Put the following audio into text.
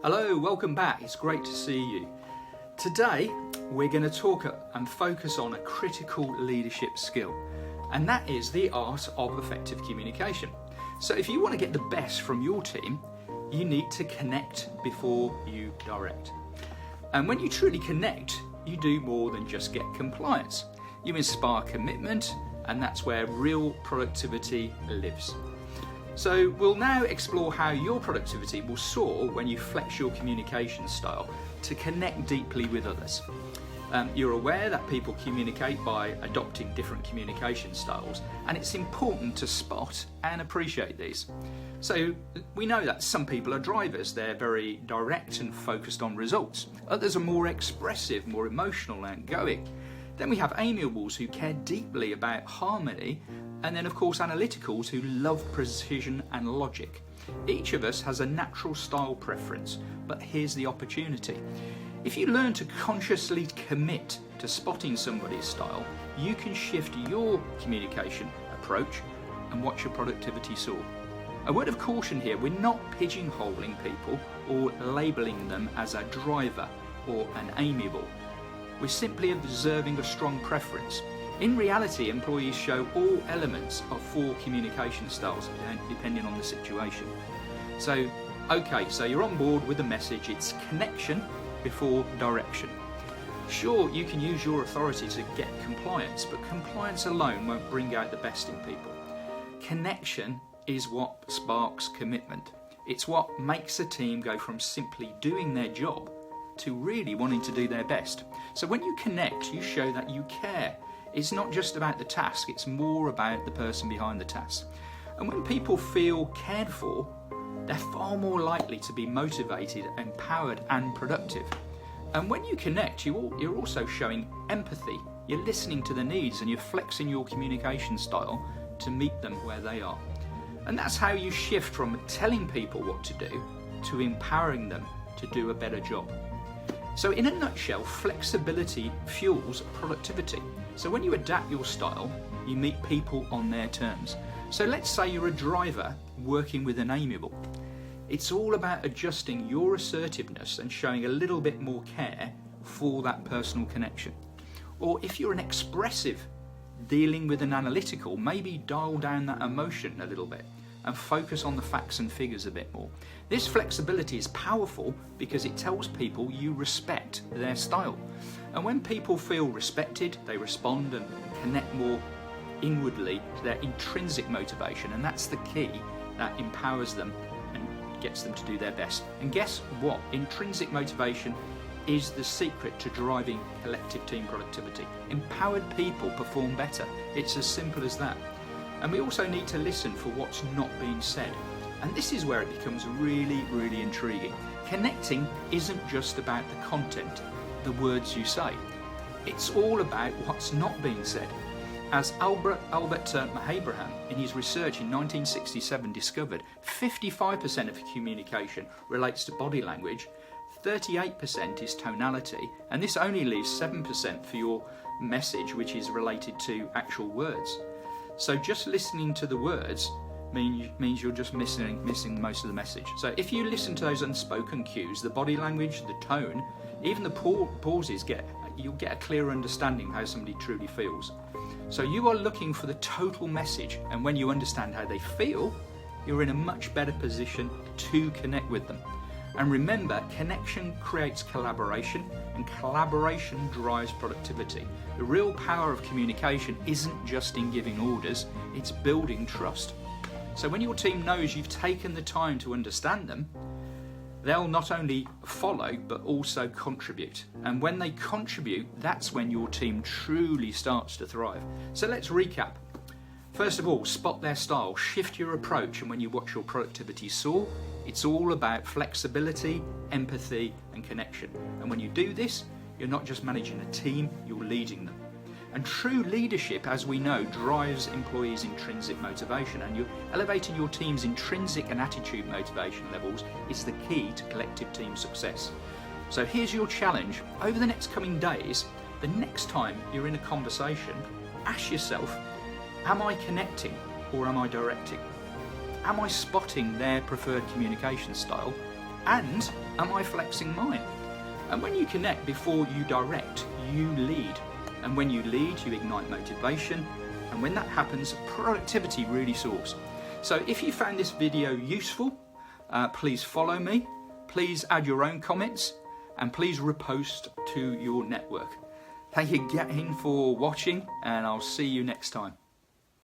Hello, welcome back. It's great to see you. Today, we're going to talk and focus on a critical leadership skill, and that is the art of effective communication. So if you want to get the best from your team, you need to connect before you direct. And when you truly connect, you do more than just get compliance. You inspire commitment, and that's where real productivity lives. So we'll now explore how your productivity will soar when you flex your communication style to connect deeply with others. You're aware that people communicate by adopting different communication styles, and it's important to spot and appreciate these. So we know that some people are drivers. They're very direct and focused on results. Others are more expressive, more emotional and outgoing. Then we have Amiables who care deeply about harmony, and then of course Analyticals who love precision and logic. Each of us has a natural style preference, but here's the opportunity. If you learn to consciously commit to spotting somebody's style, you can shift your communication approach and watch your productivity soar. A word of caution here, we're not pigeonholing people or labelling them as a driver or an amiable. We're simply observing a strong preference. In reality, employees show all elements of 4 communication styles depending on the situation. So you're on board with the message. It's connection before direction. Sure, you can use your authority to get compliance, but compliance alone won't bring out the best in people. Connection is what sparks commitment. It's what makes a team go from simply doing their job to really wanting to do their best. So when you connect, you show that you care. It's not just about the task, it's more about the person behind the task. And when people feel cared for, they're far more likely to be motivated, empowered and productive. And when you connect, you're also showing empathy. You're listening to the needs and you're flexing your communication style to meet them where they are. And that's how you shift from telling people what to do to empowering them to do a better job. So in a nutshell, flexibility fuels productivity. So when you adapt your style, you meet people on their terms. So let's say you're a driver working with an amiable. It's all about adjusting your assertiveness and showing a little bit more care for that personal connection. Or if you're an expressive dealing with an analytical, maybe dial down that emotion a little bit and focus on the facts and figures a bit more. This flexibility is powerful because it tells people you respect their style. And when people feel respected, they respond and connect more inwardly to their intrinsic motivation, and that's the key that empowers them and gets them to do their best. And guess what? Intrinsic motivation is the secret to driving collective team productivity. Empowered people perform better. It's as simple as that. And we also need to listen for what's not being said. And this is where it becomes really, really intriguing. Connecting isn't just about the content, the words you say. It's all about what's not being said. As Albert Mahabraham in his research in 1967 discovered, 55% of communication relates to body language, 38% is tonality, and this only leaves 7% for your message, which is related to actual words. So just listening to the words means you're just missing most of the message. So if you listen to those unspoken cues, the body language, the tone, even the pauses, you'll get a clearer understanding of how somebody truly feels. So you are looking for the total message, and when you understand how they feel, you're in a much better position to connect with them. And remember, connection creates collaboration, and collaboration drives productivity. The real power of communication isn't just in giving orders, it's building trust. So when your team knows you've taken the time to understand them, they'll not only follow but also contribute. And when they contribute, that's when your team truly starts to thrive. So let's recap. First of all, spot their style, shift your approach, and when you watch your productivity soar, it's all about flexibility, empathy, and connection. And when you do this, you're not just managing a team, you're leading them. And true leadership, as we know, drives employees' intrinsic motivation, and you're elevating your team's intrinsic and attitude motivation levels is the key to collective team success. So here's your challenge. Over the next coming days, the next time you're in a conversation, ask yourself, am I connecting or am I directing? Am I spotting their preferred communication style And am I flexing mine? And when you connect before you direct, you lead. And when you lead, you ignite motivation. And when that happens, productivity really soars. So if you found this video useful, please follow me, please add your own comments, and please repost to your network. Thank you again for watching, and I'll see you next time.